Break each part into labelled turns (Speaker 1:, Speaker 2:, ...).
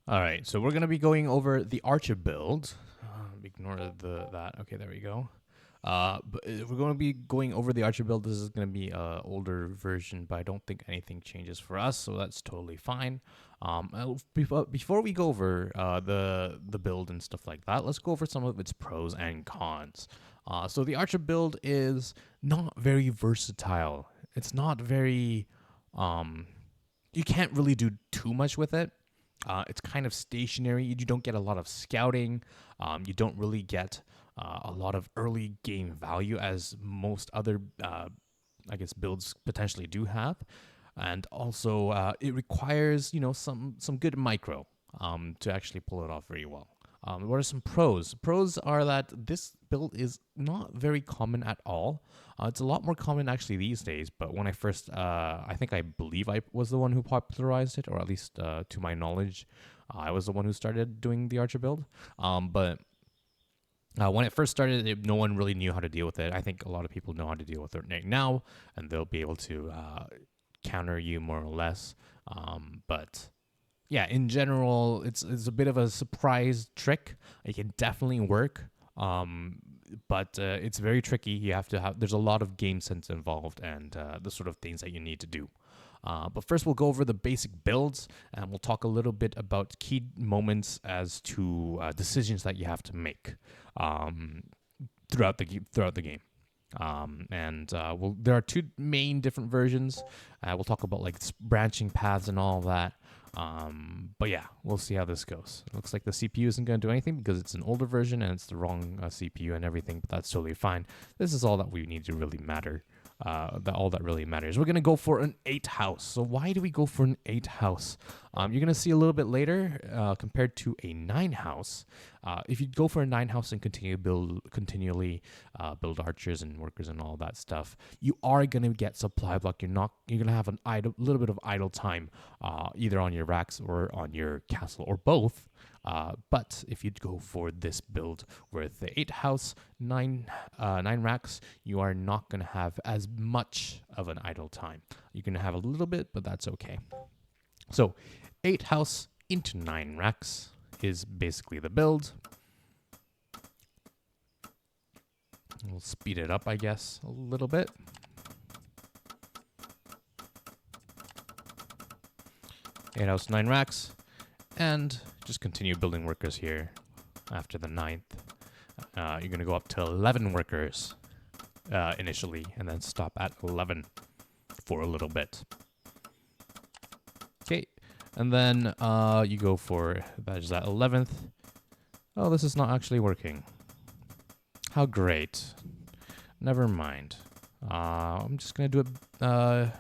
Speaker 1: All right, so we're gonna be going over the Archer build. Ignore that. Okay, there we go. We're going to be going over the Archer build. This is going to be a older version, but I don't think anything changes for us, so that's totally fine. Before we go over the build and stuff like that, let's go over some of its pros and cons. So the Archer build is not very versatile. It's not very you can't really do too much with it. It's kind of stationary. You don't get a lot of scouting. You don't really get a lot of early game value as most other, I guess, builds potentially do have. And also, it requires some good micro to actually pull it off very well. What are some pros? Pros are that this build is not very common at all. It's a lot more common actually these days, but when I first, I believe I was the one who popularized it, or at least to my knowledge, I was the one who started doing the Archer build. But when it first started, no one really knew how to deal with it. I think a lot of people know how to deal with it right now, and they'll be able to counter you more or less. But yeah, in general, it's a bit of a surprise trick. It can definitely work, but it's very tricky. You have to have. There's a lot of game sense involved, and the sort of things that you need to do. But first, we'll go over the basic builds, and we'll talk a little bit about key moments as to decisions that you have to make throughout the game. There are two main different versions. We'll talk about like branching paths and all of that. But yeah, we'll see how this goes. It looks like the CPU isn't going to do anything because it's an older version and it's the wrong CPU and everything, but that's totally fine. This is all that we need to really matter. All that really matters. We're going to go for an 8 house. So why do we go for an 8 house? You're going to see a little bit later compared to a 9 house. If you go for a 9 house and continually build archers and workers and all that stuff, you are going to get supply block. You're going to have a little bit of idle time either on your racks or on your castle or both. But if you go for this build with the 8 house, 9 racks, you are not going to have as much of an idle time. You're going to have a little bit, but that's okay. So 8 house into 9 racks is basically the build. We'll speed it up, I guess, a little bit. Eight house, 9 racks, and just continue building workers here after the 9th. You're going to go up to 11 workers initially, and then stop at 11 for a little bit. Okay, and then you go for, that is that 11th. Oh, this is not actually working. How great. Never mind. I'm just going to do it.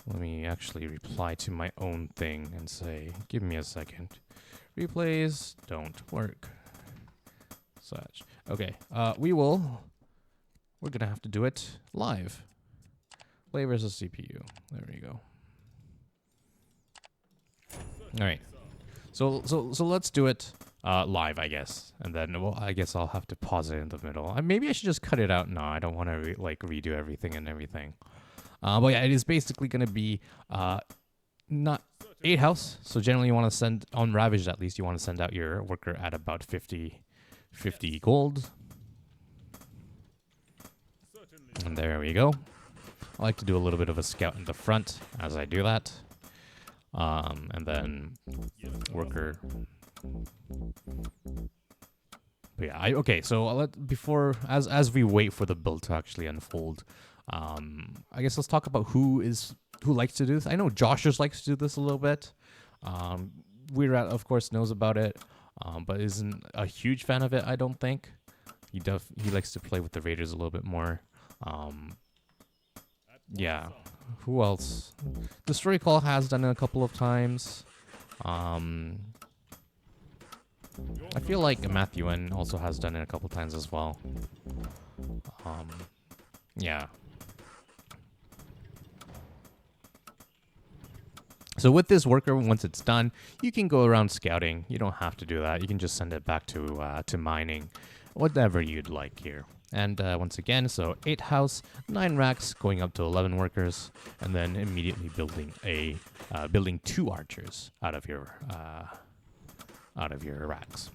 Speaker 1: Let me actually reply to my own thing and say, give me a second. Replays don't work. Such. Okay, we're going to have to do it live. Play versus CPU. There we go. All right. So let's do it live, I guess. And then, I guess I'll have to pause it in the middle. Maybe I should just cut it out. No, I don't want to redo everything and everything. But yeah, it is basically going to be not 8 house. So generally you want to send, on Ravaged at least, you want to send out your worker at about 50 gold. And there we go. I like to do a little bit of a scout in the front as I do that. And then worker. But yeah, okay, so as we wait for the build to actually unfold, I guess let's talk about who likes to do this. I know Joshers likes to do this a little bit. Weird, of course, knows about it, but isn't a huge fan of it, I don't think. He likes to play with the Raiders a little bit more. Yeah. Who else? The Story Call has done it a couple of times. I feel like Matthew N also has done it a couple times as well. Yeah. So with this worker, once it's done, you can go around scouting. You don't have to do that. You can just send it back to mining, whatever you'd like here. And once again, so 8 house, 9 racks, going up to 11 workers, and then immediately building 2 archers out of your racks.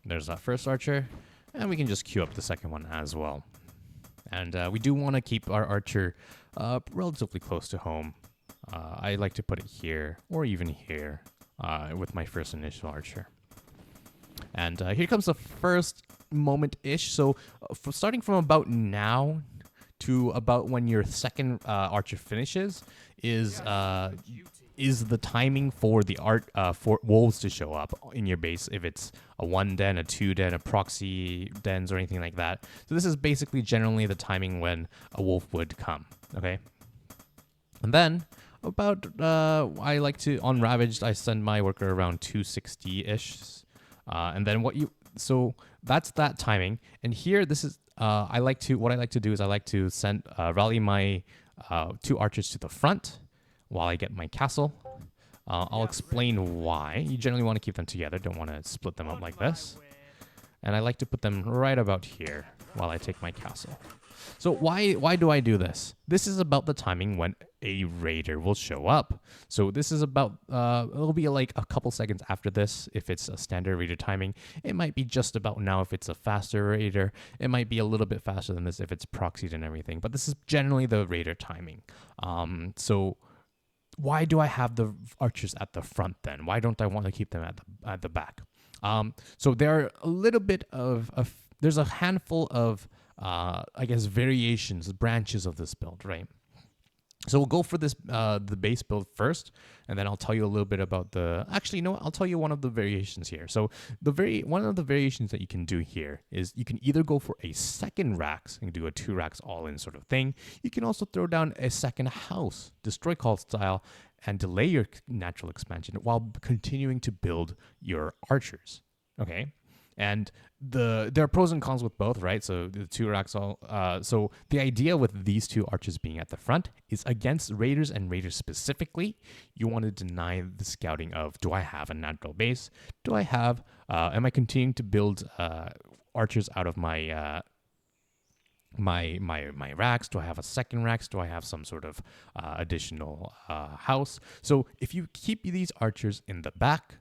Speaker 1: There's that first archer, and we can just queue up the second one as well. And we do want to keep our archer relatively close to home. I like to put it here, or even here, with my first initial archer. And here comes the first moment-ish. So starting from about now to about when your second archer finishes is the timing for the for wolves to show up in your base, if it's a 1 den, a 2 den, a proxy dens, or anything like that. So this is basically generally the timing when a wolf would come, okay? And then about, I like to, on Ravaged, I send my worker around 260-ish. And then so that's that timing. And here, this is, what I like to do is I like to rally my 2 archers to the front while I get my castle. I'll explain why. You generally want to keep them together, don't want to split them up like this. And I like to put them right about here while I take my castle. So why do I do this? This is about the timing when a raider will show up. So this is about, it'll be like a couple seconds after this if it's a standard raider timing. It might be just about now if it's a faster raider. It might be a little bit faster than this if it's proxied and everything. But this is generally the raider timing. So why do I have the archers at the front then? Why don't I want to keep them at the back? So there are a little bit there's a handful of, I guess, variations, branches of this build, right? So we'll go for this, the base build first, and then I'll tell you a little bit about actually, you know what? I'll tell you one of the variations here. So one of the variations that you can do here is you can either go for a second racks and do a 2 racks all in sort of thing. You can also throw down a second house, destroy call style, and delay your natural expansion while continuing to build your archers, okay? And there are pros and cons with both, right? So the 2 racks so the idea with these 2 archers being at the front is against raiders and raiders specifically, you want to deny the scouting of, do I have a natural base? Do I have, am I continuing to build archers out of my my racks? Do I have a second racks? Do I have some sort of additional house? So if you keep these archers in the back,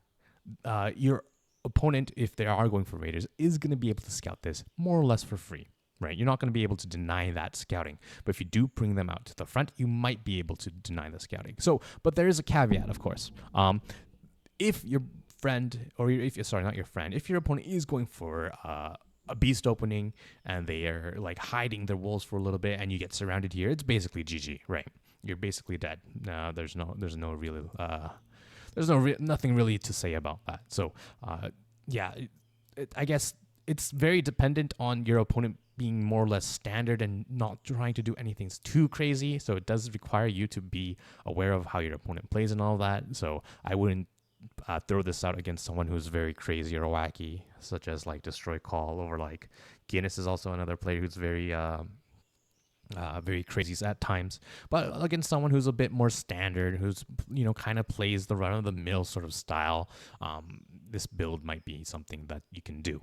Speaker 1: your opponent, if they are going for raiders, is going to be able to scout this more or less for free, right? You're not going to be able to deny that scouting, but if you do bring them out to the front, you might be able to deny the scouting. So, but there is a caveat, of course. If your friend, or not your friend, if your opponent is going for a beast opening and they are like hiding their wolves for a little bit and you get surrounded here, it's basically GG, right? You're basically dead. There's nothing really to say about that. So, yeah, I guess it's very dependent on your opponent being more or less standard and not trying to do anything too crazy. So it does require you to be aware of how your opponent plays and all that. So I wouldn't throw this out against someone who's very crazy or wacky, such as like Destroy Call, or like Guinness is also another player who's very crazy at times, but against someone who's a bit more standard, who's, you know, kind of plays the run-of-the-mill sort of style, this build might be something that you can do.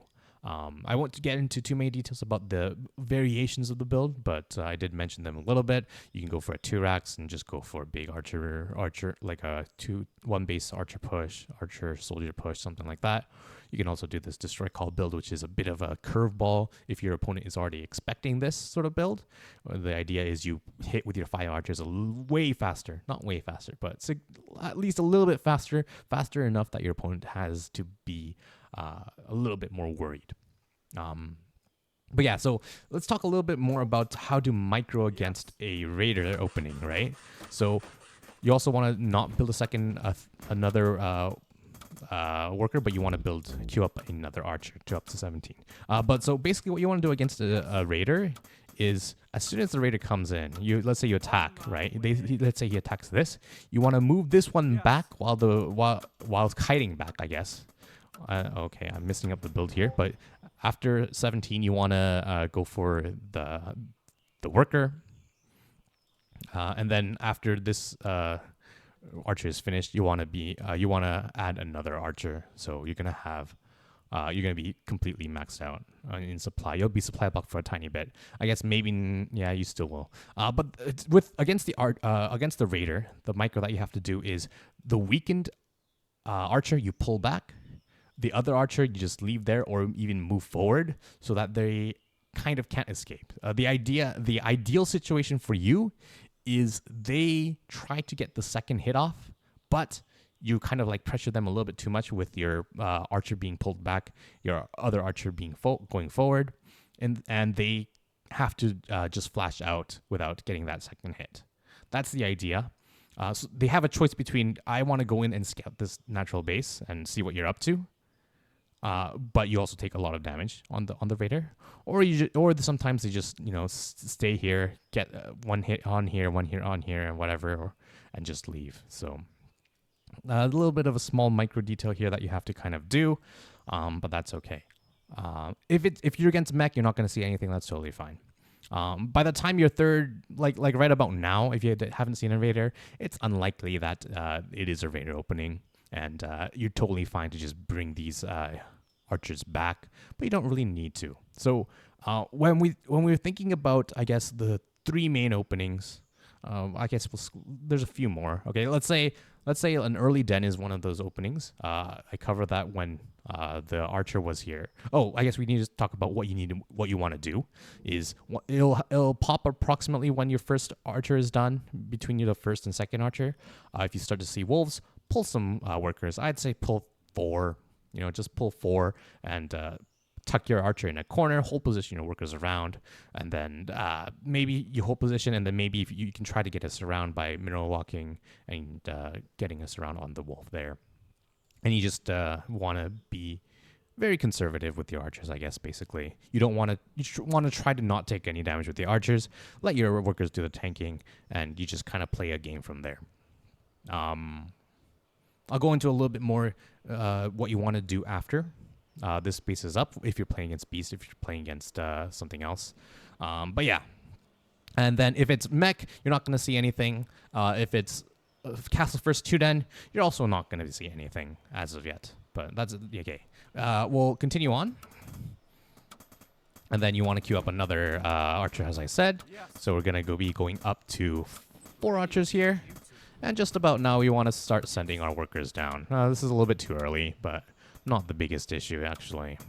Speaker 1: I won't get into too many details about the variations of the build, but I did mention them a little bit. You can go for a 2 racks and just go for a big archer, like a 1 base archer push, archer soldier push, something like that. You can also do this Destroy Call build, which is a bit of a curveball if your opponent is already expecting this sort of build. The idea is you hit with your 5 archers way faster, not way faster, but at least a little bit faster enough that your opponent has to be a little bit more worried. But yeah, so let's talk a little bit more about how to micro against a raider opening, right? So you also want to not build another worker, but you want to queue up another archer to up to 17. But so basically what you want to do against a raider is, as soon as the raider comes in, let's say you attack, right? Let's say he attacks this. You want to move this one back while kiting back, I guess. Okay, I'm messing up the build here, but after 17, you want to go for the worker, and then after this archer is finished, you want to add another archer. So you're gonna have you're gonna be completely maxed out in supply. You'll be supply blocked for a tiny bit. I guess maybe yeah, you still will. But it's against the raider, the micro that you have to do is the weakened archer you pull back. The other archer you just leave there or even move forward so that they kind of can't escape. The ideal situation for you is they try to get the second hit off, but you kind of like pressure them a little bit too much with your archer being pulled back, your other archer being going forward, and they have to just flash out without getting that second hit. That's the idea. So they have a choice between I want to go in and scout this natural base and see what you're up to, but you also take a lot of damage on the raider, or sometimes they just stay here, get one hit on here, one hit on here, and whatever, and just leave. So a little bit of a small micro detail here that you have to kind of do, but that's okay. If you're against mech, you're not going to see anything. That's totally fine. By the time you're third, like right about now, if you haven't seen a raider, it's unlikely that it is a raider opening, and you're totally fine to just bring these archers back, but you don't really need to. So when we were thinking about, I guess, the three main openings, I guess there's a few more. Okay, let's say an early den is one of those openings. I covered that when the archer was here. Oh, I guess we need to talk about what you want to do. Is it'll pop approximately when your first archer is done, between the first and second archer. If you start to see wolves, pull some workers. I'd say pull 4. Just pull 4 and tuck your archer in a corner, hold position your workers around, and then maybe you hold position, and then maybe if you can try to get us around by mineral walking and getting us around on the wolf there. And you just want to be very conservative with your archers, I guess, basically. You want to try to not take any damage with the archers, let your workers do the tanking, and you just kind of play a game from there. I'll go into a little bit more what you want to do after this base is up, if you're playing against beast, if you're playing against something else. But yeah. And then if it's mech, you're not going to see anything. If it's castle first 2 den, you're also not going to see anything as of yet. But that's okay. We'll continue on. And then you want to queue up another archer, as I said. So we're going to be going up to 4 archers here. And just about now, we want to start sending our workers down. This is a little bit too early, but not the biggest issue, actually.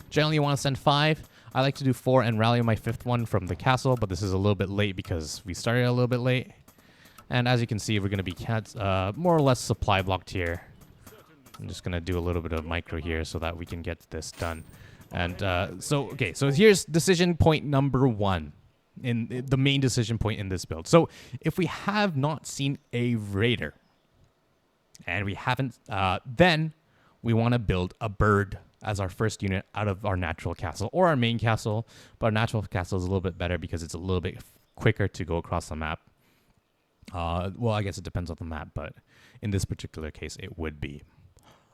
Speaker 1: Generally, you want to send 5. I like to do 4 and rally my 5th one from the castle, but this is a little bit late because we started a little bit late. And as you can see, we're going to be more or less supply blocked here. I'm just going to do a little bit of micro here so that we can get this done. And so here's decision point number 1. In the main decision point in this build. So if we have not seen a raider, and we haven't, then we want to build a bird as our first unit out of our natural castle or our main castle. But our natural castle is a little bit better because it's a little bit quicker to go across the map. Well, I guess it depends on the map, but in this particular case, it would be.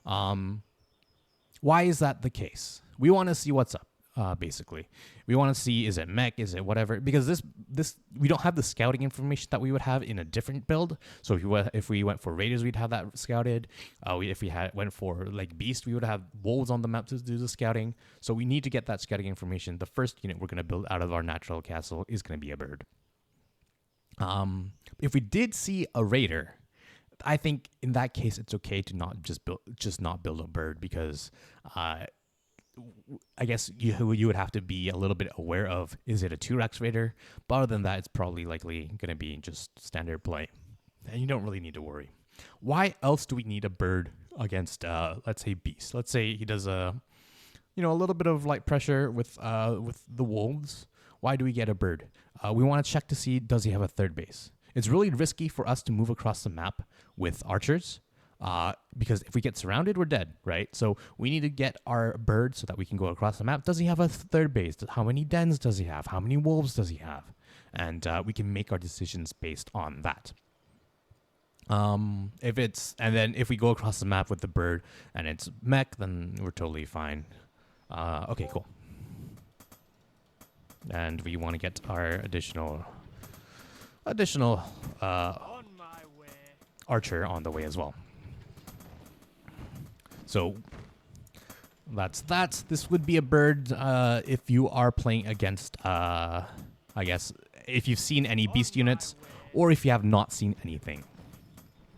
Speaker 1: Why is that the case? We want to see what's up. Basically, we want to see, is it mech, is it whatever, because this we don't have the scouting information that we would have in a different build. So if we went for raiders, we'd have that scouted. If we went for like beast, we would have wolves on the map to do the scouting. So we need to get that scouting information. The first unit we're going to build out of our natural castle is going to be a bird. If we did see a raider, I think in that case it's okay to not just build a bird, because I guess you would have to be a little bit aware of, is it a 2-Rex raider? But other than that, it's probably likely going to be just standard play. And you don't really need to worry. Why else do we need a bird against, let's say, beast? Let's say he does a little bit of light pressure with the wolves. Why do we get a bird? We want to check to see, does he have a third base? It's really risky for us to move across the map with archers. Because if we get surrounded, we're dead, right? So we need to get our bird so that we can go across the map. Does he have a third base? How many dens does he have? How many wolves does he have? And we can make our decisions based on that. If we go across the map with the bird and it's mech, then we're totally fine. Okay, cool. And we want to get our additional archer on the way as well. So that's that. This would be a bird if you are playing against, I guess, if you've seen any beast units or if you have not seen anything.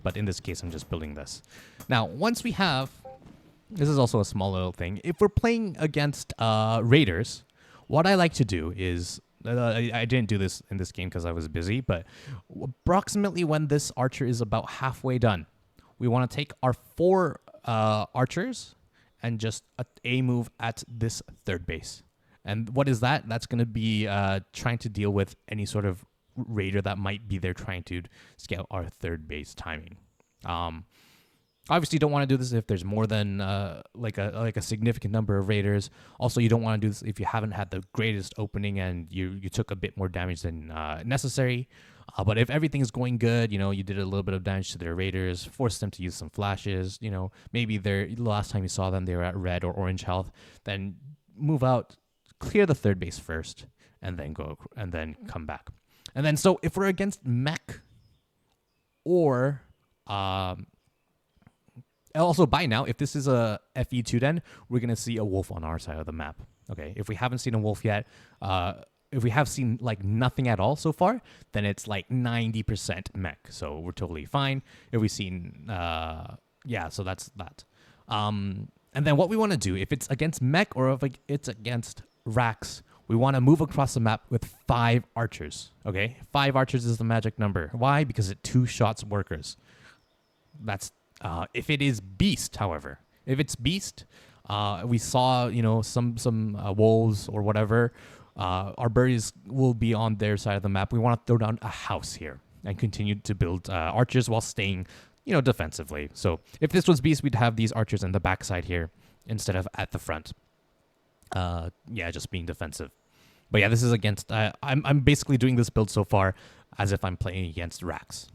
Speaker 1: But in this case, I'm just building this. Now, once we have, this is also a small little thing. If we're playing against raiders, what I like to do is, I didn't do this in this game because I was busy, but approximately when this archer is about halfway done, we want to take our 4 archers and just a move at this third base. And what is that? That's going to be trying to deal with any sort of raider that might be there trying to scout our third base timing. Obviously, you don't want to do this if there's more than like a significant number of raiders. Also, you don't want to do this if you haven't had the greatest opening and you took a bit more damage than necessary. But if everything's going good, you did a little bit of damage to their raiders, forced them to use some flashes. Maybe the last time you saw them, they were at red or orange health. Then move out, clear the third base first, and then come back. And then, so if we're against mech or, also by now, if this is a FE2 den, we're going to see a wolf on our side of the map. Okay, if we haven't seen a wolf yet, if we have seen like nothing at all so far, then it's like 90% mech. So we're totally fine. If we've seen, so that's that. And then what we want to do, if it's against mech or if it's against Rax, we want to move across the map with 5 archers, okay? 5 archers is the magic number. Why? Because it 2-shots workers. That's, if it is beast, however. If it's beast, we saw, some wolves or whatever, our birdies will be on their side of the map. We want to throw down a house here and continue to build archers while staying, defensively. So if this was beast, we'd have these archers in the backside here instead of at the front. Just being defensive. But yeah, this is against, I'm basically doing this build so far as if I'm playing against Rax.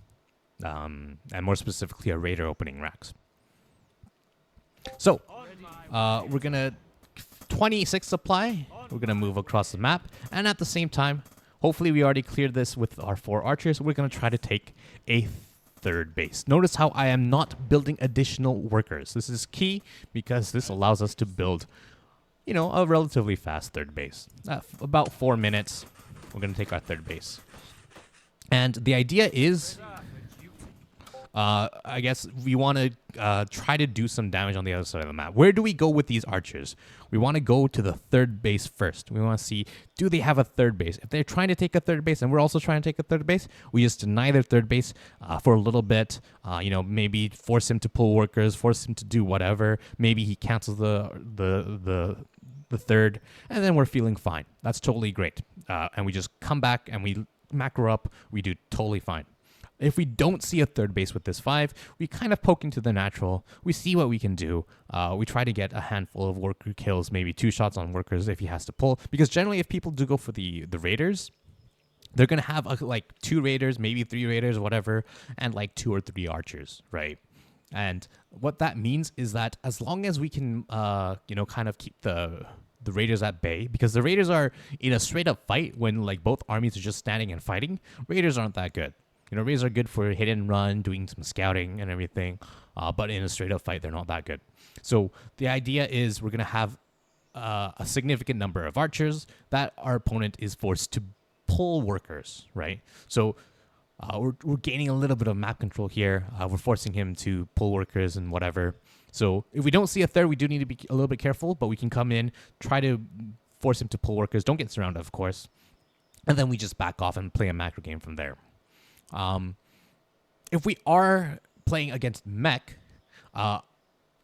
Speaker 1: And more specifically, a raider opening Rax. So, we're going to, 26 supply, we're going to move across the map. And at the same time, hopefully we already cleared this with our 4 archers. We're going to try to take a third base. Notice how I am not building additional workers. This is key because this allows us to build a relatively fast third base. About 4 minutes, we're going to take our third base. And the idea is, I guess we want to try to do some damage on the other side of the map. Where do we go with these archers? We want to go to the third base first. We want to see, do they have a third base? If they're trying to take a third base and we're also trying to take a third base, we just deny their third base for a little bit. Maybe force him to pull workers, force him to do whatever. Maybe he cancels the third, and then we're feeling fine. That's totally great. And we just come back and we macro up. We do totally fine. If we don't see a third base with this 5, we kind of poke into the natural. We see what we can do. We try to get a handful of worker kills, maybe 2 shots on workers if he has to pull. Because generally, if people do go for the raiders, they're going to have like 2 raiders, maybe 3 raiders, whatever, and like 2 or 3 archers, right? And what that means is that as long as we can, kind of keep the raiders at bay, because the raiders are in a straight up fight when like both armies are just standing and fighting, raiders aren't that good. Raiders are good for hit and run, doing some scouting and everything, but in a straight up fight, they're not that good. So the idea is we're going to have a significant number of archers that our opponent is forced to pull workers, right? So we're gaining a little bit of map control here. We're forcing him to pull workers and whatever. So if we don't see a third, we do need to be a little bit careful, but we can come in, try to force him to pull workers. Don't get surrounded, of course. And then we just back off and play a macro game from there. If we are playing against mech,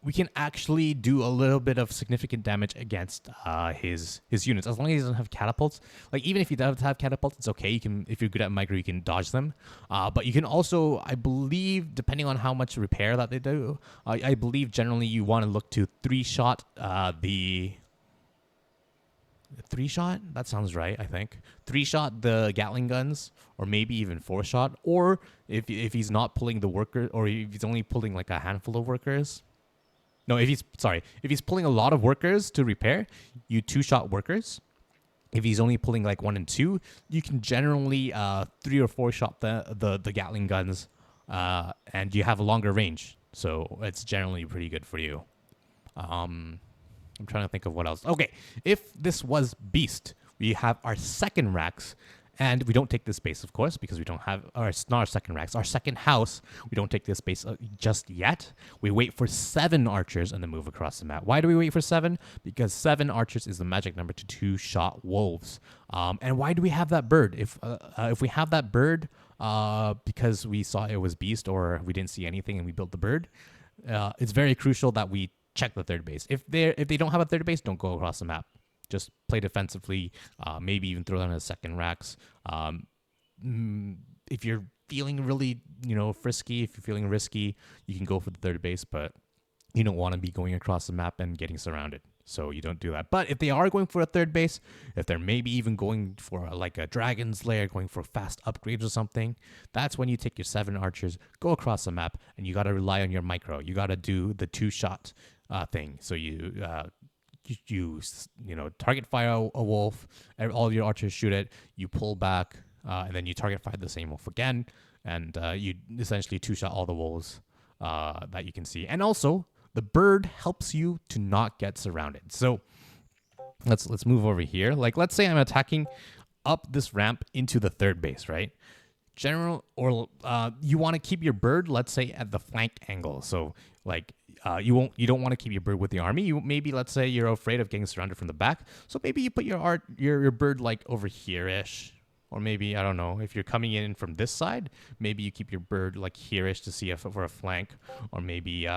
Speaker 1: we can actually do a little bit of significant damage against his units, as long as he doesn't have catapults. Like, even if he does have catapults, it's okay. If you're good at micro, you can dodge them. But you can also, I believe, depending on how much repair that they do, I believe generally you want to look to 3-shot the 3-shot? That sounds right, I think. 3-shot the Gatling guns, or maybe even 4-shot. Or if he's not pulling the worker, or if he's only pulling like a handful of workers. No, if he's pulling a lot of workers to repair, you 2-shot workers. If he's only pulling like 1 and 2, you can generally 3 or 4-shot the Gatling guns and you have a longer range, so it's generally pretty good for you. I'm trying to think of what else. Okay, if this was Beast, we have our second Rax, and we don't take this base, of course, because we don't have, or it's not our second Rax, our second house, we don't take this base just yet. We wait for 7 archers and then move across the map. Why do we wait for 7? Because 7 archers is the magic number to 2-shot wolves. And why do we have that bird? If we have that bird because we saw it was Beast or we didn't see anything and we built the bird, it's very crucial that we check the third base. If they don't have a third base, don't go across the map. Just play defensively. Maybe even throw down a second Rax. If you're feeling really, frisky, if you're feeling risky, you can go for the third base, but you don't want to be going across the map and getting surrounded. So you don't do that. But if they are going for a third base, if they're maybe even going for like a Dragon's Lair, going for fast upgrades or something, that's when you take your 7 archers, go across the map, and you got to rely on your micro. You got to do the 2-shot thing. So you target fire a wolf, all your archers shoot it, you pull back, and then you target fire the same wolf again, and you essentially 2-shot all the wolves that you can see. And also, the bird helps you to not get surrounded. So let's move over here. Like, let's say I'm attacking up this ramp into the third base, right? You want to keep your bird, let's say, at the flank angle. So like you don't want to keep your bird with the army. Let's say you're afraid of getting surrounded from the back. So maybe you put your bird like over here-ish. Or maybe, I don't know, if you're coming in from this side, maybe you keep your bird like here-ish to see if for a flank. Or maybe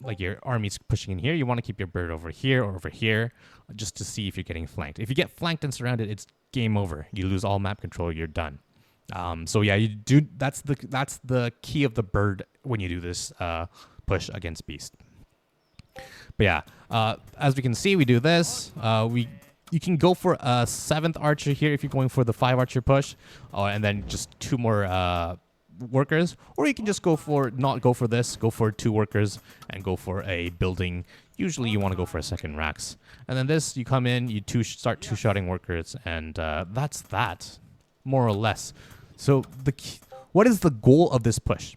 Speaker 1: like your army's pushing in here, you want to keep your bird over here or over here just to see if you're getting flanked. If you get flanked and surrounded, it's game over. You lose all map control, you're done. So yeah, you do. That's the key of the bird when you do this push against Beast. But yeah, as we can see, we do this. You can go for a 7th archer here if you're going for the 5 archer push, and then just 2 more workers, or you can just not go for this, go for 2 workers and go for a building. Usually you want to go for a second Rax, and then this you come in, you start 2-shotting workers, and that's that, more or less. So what is the goal of this push?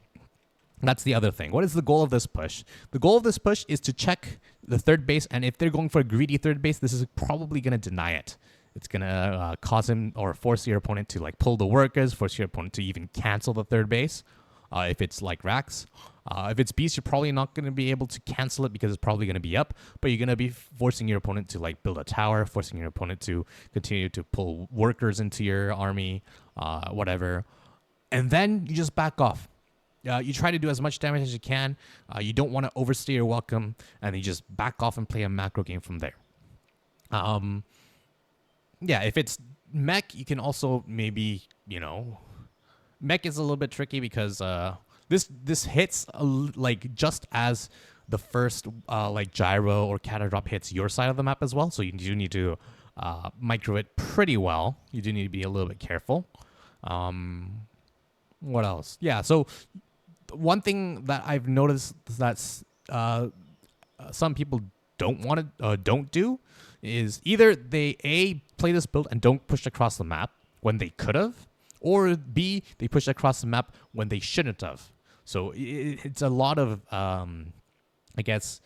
Speaker 1: That's the other thing. What is the goal of this push? The goal of this push is to check the third base, and if they're going for a greedy third base, this is probably going to deny it. It's going to cause him or force your opponent to like pull the workers, force your opponent to even cancel the third base. If it's like Rax. If it's Beast, you're probably not going to be able to cancel it because it's probably going to be up, but you're going to be forcing your opponent to like build a tower, forcing your opponent to continue to pull workers into your army, whatever. And then you just back off. You try to do as much damage as you can. You don't want to overstay your welcome, and you just back off and play a macro game from there. Yeah, if it's mech, you can also maybe, mech is a little bit tricky because this hits like just as the first like gyro or cattle drop hits your side of the map as well. So you do need to micro it pretty well. You do need to be a little bit careful. What else? Yeah, so one thing that I've noticed that's some people don't do is either they play this build and don't push across the map when they could have, or B, they push across the map when they shouldn't have. So it's a lot of I guess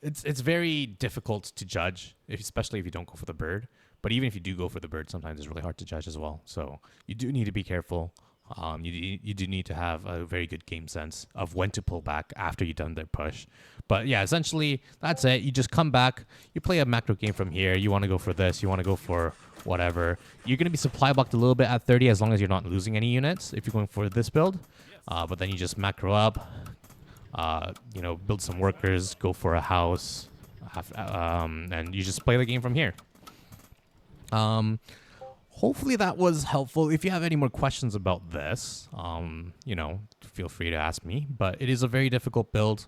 Speaker 1: it's very difficult to judge, especially if you don't go for the bird. But even if you do go for the bird, sometimes it's really hard to judge as well. So you do need to be careful. You do need to have a very good game sense of when to pull back after you've done their push. But yeah, essentially, that's it. You just come back. You play a macro game from here. You want to go for this. You want to go for whatever. You're going to be supply blocked a little bit at 30 as long as you're not losing any units if you're going for this build. But then you just macro up, build some workers, go for a house, and you just play the game from here. Hopefully that was helpful. If you have any more questions about this, feel free to ask me. But it is a very difficult build.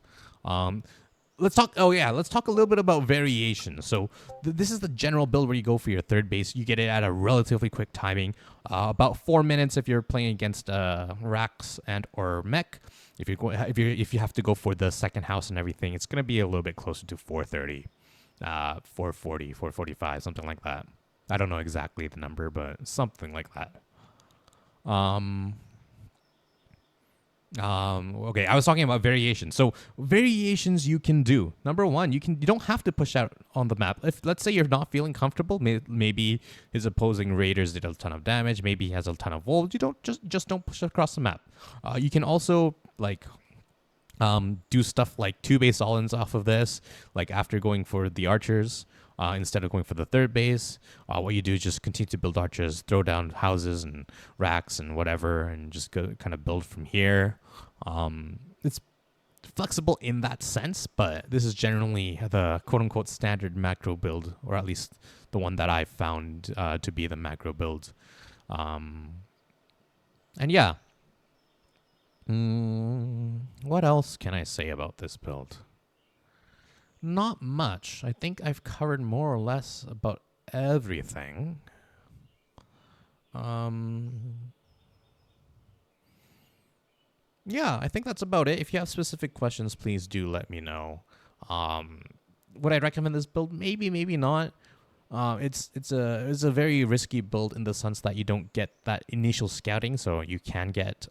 Speaker 1: Let's talk a little bit about variation. So this is the general build where you go for your third base. You get it at a relatively quick timing, about 4 minutes if you're playing against Rax and or Mech. If you have to go for the second house and everything, it's gonna be a little bit closer to 4:30, 4:40, 4:45, something like that. I don't know exactly the number, but something like that. Okay, I was talking about variations. So variations you can do. Number one, you don't have to push out on the map. If let's say you're not feeling comfortable, maybe his opposing raiders did a ton of damage. Maybe he has a ton of wolves. You don't just don't push across the map. You can also like do stuff like two base all-ins off of this. Like after going for the archers. Instead of going for the third base, what you do is just continue to build archers, throw down houses and racks and whatever, and just go, kind of build from here. It's flexible in that sense, but this is generally the quote-unquote standard macro build, or at least the one that I've found to be the macro build. And yeah. What else can I say about this build? Not much. I think I've covered more or less about everything. Yeah, I think that's about it. If you have specific questions, please do let me know. Would I recommend this build? Maybe, maybe not. It's a very risky build in the sense that you don't get that initial scouting, so you can get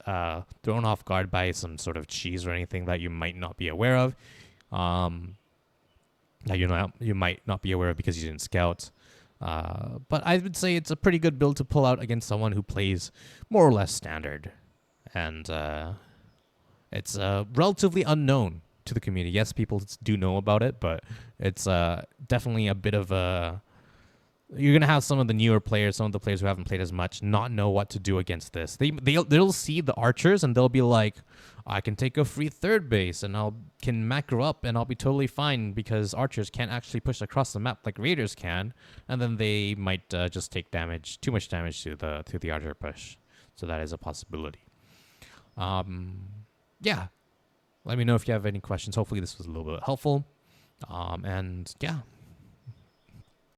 Speaker 1: thrown off guard by some sort of cheese or anything that you might not be aware of. That you might not be aware of because you didn't scout. But I would say it's a pretty good build to pull out against someone who plays more or less standard. And it's relatively unknown to the community. Yes, people do know about it, but it's definitely a bit of a... You're going to have some of the newer players, some of the players who haven't played as much, not know what to do against this. They'll see the archers and they'll be like, I can take a free third base and can macro up and I'll be totally fine because archers can't actually push across the map like raiders can. And then they might just take damage, too much damage to the archer push. So that is a possibility. Yeah. Let me know if you have any questions. Hopefully this was a little bit helpful. And yeah.